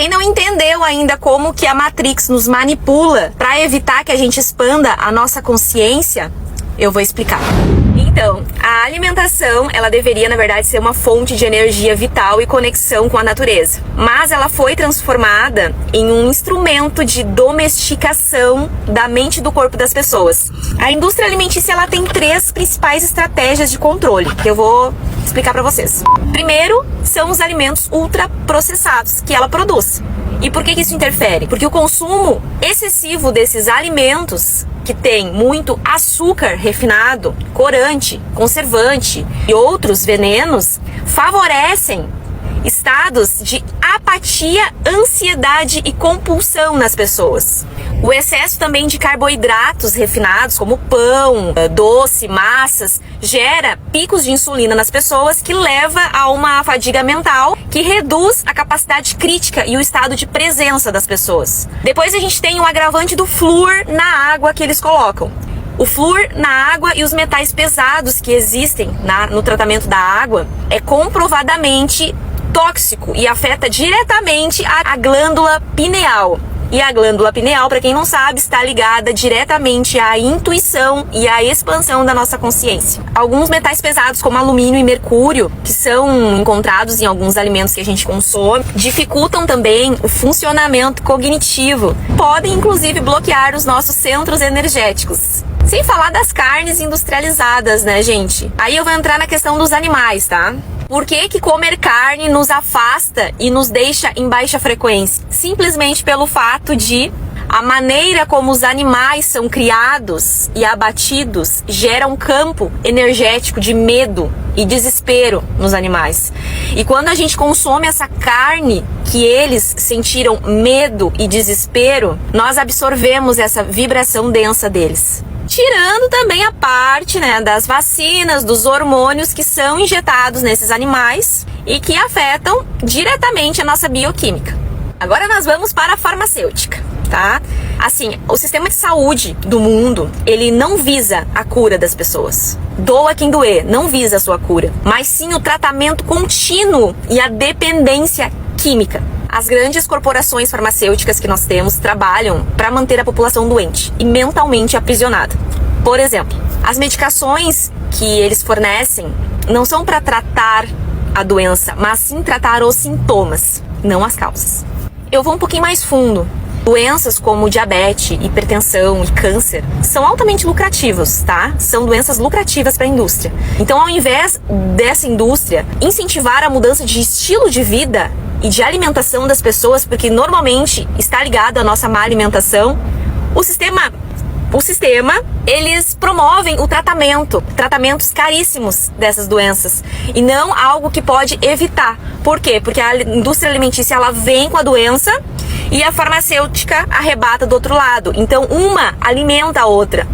quem não entendeu ainda como que a Matrix nos manipula para evitar que a gente expanda a nossa consciência, eu vou explicar. Então, a alimentação, ela deveria, na verdade, ser uma fonte de energia vital e conexão com a natureza. Mas ela foi transformada em um instrumento de domesticação da mente e do corpo das pessoas. A indústria alimentícia, ela tem 3 principais estratégias de controle, que eu vou explicar para vocês. Primeiro, são os alimentos ultraprocessados que ela produz. E por que isso interfere? Porque o consumo excessivo desses alimentos, que tem muito açúcar refinado, corante, conservante e outros venenos, favorecem estados de apatia, ansiedade e compulsão nas pessoas. O excesso também de carboidratos refinados, como pão, doce, massas, gera picos de insulina nas pessoas, que leva a uma fadiga mental, que reduz a capacidade crítica e o estado de presença das pessoas. Depois a gente tem o agravante do flúor na água que eles colocam. O flúor na água e os metais pesados que existem no tratamento da água é comprovadamente tóxico e afeta diretamente a glândula pineal. E a glândula pineal, para quem não sabe, está ligada diretamente à intuição e à expansão da nossa consciência. Alguns metais pesados, como alumínio e mercúrio, que são encontrados em alguns alimentos que a gente consome, dificultam também o funcionamento cognitivo. Podem, inclusive, bloquear os nossos centros energéticos. Sem falar das carnes industrializadas, né, gente? Aí eu vou entrar na questão dos animais, tá? Por que comer carne nos afasta e nos deixa em baixa frequência? Simplesmente pelo fato de a maneira como os animais são criados e abatidos gera um campo energético de medo e desespero nos animais. E quando a gente consome essa carne que eles sentiram medo e desespero, nós absorvemos essa vibração densa deles. Tirando também a parte, né, das vacinas, dos hormônios que são injetados nesses animais e que afetam diretamente a nossa bioquímica. Agora nós vamos para a farmacêutica, tá? Assim, o sistema de saúde do mundo, ele não visa a cura das pessoas. Doa quem doer, não visa a sua cura, mas sim o tratamento contínuo e a dependência química. As grandes corporações farmacêuticas que nós temos trabalham para manter a população doente e mentalmente aprisionada. Por exemplo, as medicações que eles fornecem não são para tratar a doença, mas sim tratar os sintomas, não as causas. Eu vou um pouquinho mais fundo. Doenças como diabetes, hipertensão e câncer são altamente lucrativos, tá? São doenças lucrativas para a indústria. Então, ao invés dessa indústria incentivar a mudança de estilo de vida e de alimentação das pessoas, porque normalmente está ligado à nossa má alimentação, o sistema, eles promovem o tratamentos caríssimos dessas doenças, e não algo que pode evitar. Por quê? Porque a indústria alimentícia, ela vem com a doença e a farmacêutica arrebata do outro lado. Então, uma alimenta a outra.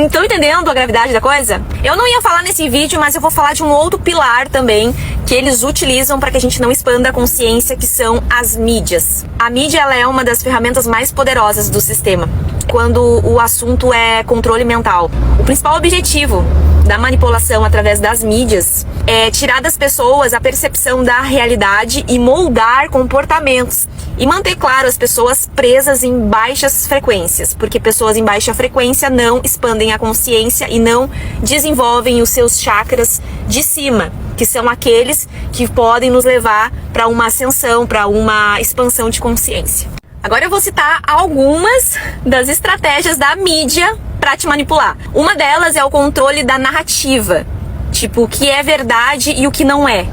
Estão entendendo a gravidade da coisa? Eu não ia falar nesse vídeo, mas eu vou falar de um outro pilar também que eles utilizam para que a gente não expanda a consciência, que são as mídias. A mídia, ela é uma das ferramentas mais poderosas do sistema quando o assunto é controle mental. O principal objetivo da manipulação através das mídias é tirar das pessoas a percepção da realidade e moldar comportamentos. E manter, claro, as pessoas presas em baixas frequências, porque pessoas em baixa frequência não expandem a consciência e não desenvolvem os seus chakras de cima, que são aqueles que podem nos levar para uma ascensão, para uma expansão de consciência. Agora eu vou citar algumas das estratégias da mídia para te manipular. Uma delas é o controle da narrativa, tipo o que é verdade e o que não é.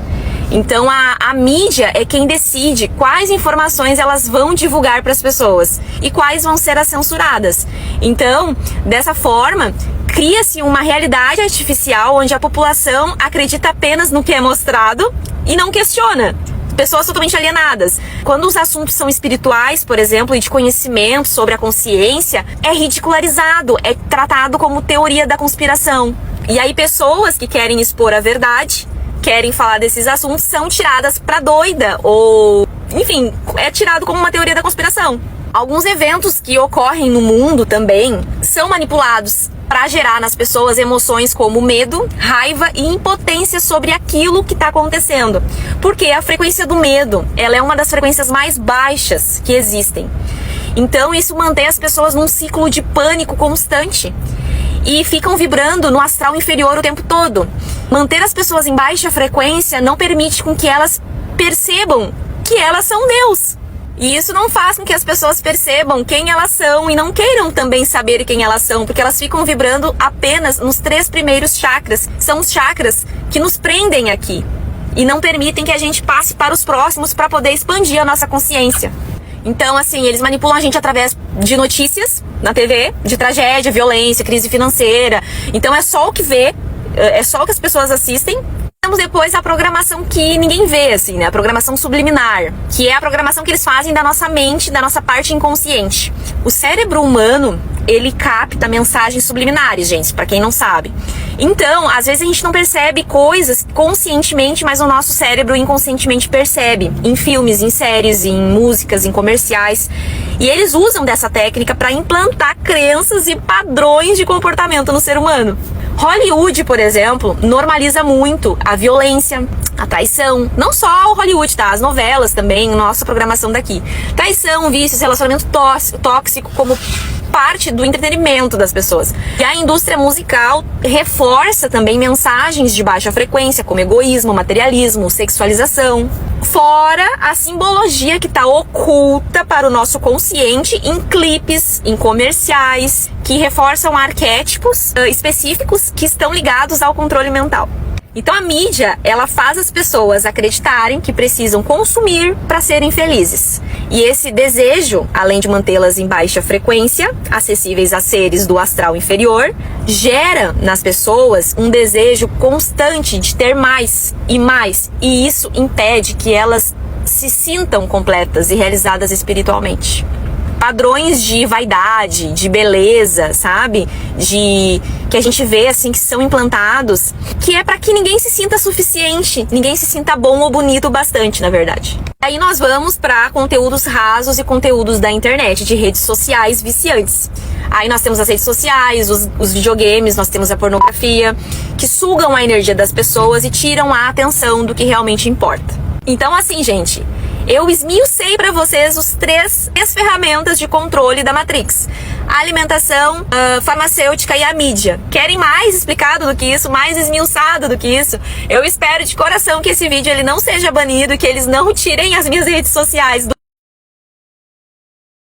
Então a mídia é quem decide quais informações elas vão divulgar para as pessoas e quais vão ser as censuradas. Então, dessa forma, cria-se uma realidade artificial onde a população acredita apenas no que é mostrado e não questiona. Pessoas totalmente alienadas. Quando os assuntos são espirituais, por exemplo, e de conhecimento sobre a consciência, é ridicularizado, é tratado como teoria da conspiração. E aí pessoas que querem expor a verdade, querem falar desses assuntos, são tiradas pra doida, ou, enfim, é tirado como uma teoria da conspiração. Alguns eventos que ocorrem no mundo também são manipulados para gerar nas pessoas emoções como medo, raiva e impotência sobre aquilo que está acontecendo. Porque a frequência do medo, ela é uma das frequências mais baixas que existem. Então isso mantém as pessoas num ciclo de pânico constante e ficam vibrando no astral inferior o tempo todo. Manter as pessoas em baixa frequência não permite com que elas percebam que elas são Deus. E isso não faz com que as pessoas percebam quem elas são e não queiram também saber quem elas são, porque elas ficam vibrando apenas nos 3 primeiros chakras. São os chakras que nos prendem aqui e não permitem que a gente passe para os próximos para poder expandir a nossa consciência. Então, assim, eles manipulam a gente através de notícias na TV, de tragédia, violência, crise financeira. Então é só o que vê, é só o que as pessoas assistem. Temos depois a programação que ninguém vê, assim, né? A programação subliminar, que é a programação que eles fazem da nossa mente, da nossa parte inconsciente. O cérebro humano, ele capta mensagens subliminares, gente, pra quem não sabe. Então, às vezes a gente não percebe coisas conscientemente, mas o nosso cérebro inconscientemente percebe. Em filmes, em séries, em músicas, em comerciais. E eles usam dessa técnica para implantar crenças e padrões de comportamento no ser humano. Hollywood, por exemplo, normaliza muito a violência, a traição. Não só o Hollywood, tá? As novelas também, nossa programação daqui. Traição, vícios, relacionamento tóxico como parte do entretenimento das pessoas. E a indústria musical reforça também mensagens de baixa frequência, como egoísmo, materialismo, sexualização. Fora a simbologia que está oculta para o nosso consciente em clipes, em comerciais, que reforçam arquétipos específicos que estão ligados ao controle mental. Então a mídia, ela faz as pessoas acreditarem que precisam consumir para serem felizes. E esse desejo, além de mantê-las em baixa frequência, acessíveis a seres do astral inferior, gera nas pessoas um desejo constante de ter mais e mais. E isso impede que elas se sintam completas e realizadas espiritualmente. Padrões de vaidade, de beleza, sabe? Que a gente vê assim que são implantados, que é para que ninguém se sinta suficiente, ninguém se sinta bom ou bonito o bastante, na verdade. Aí nós vamos para conteúdos rasos e conteúdos da internet, de redes sociais viciantes. Aí nós temos as redes sociais, os videogames, nós temos a pornografia, que sugam a energia das pessoas e tiram a atenção do que realmente importa. Então assim, gente, eu esmiucei para vocês os três ferramentas de controle da Matrix: a alimentação, a farmacêutica e a mídia. Querem mais explicado do que isso, mais esmiuçado do que isso? Eu espero de coração que esse vídeo ele não seja banido, que eles não tirem as minhas redes sociais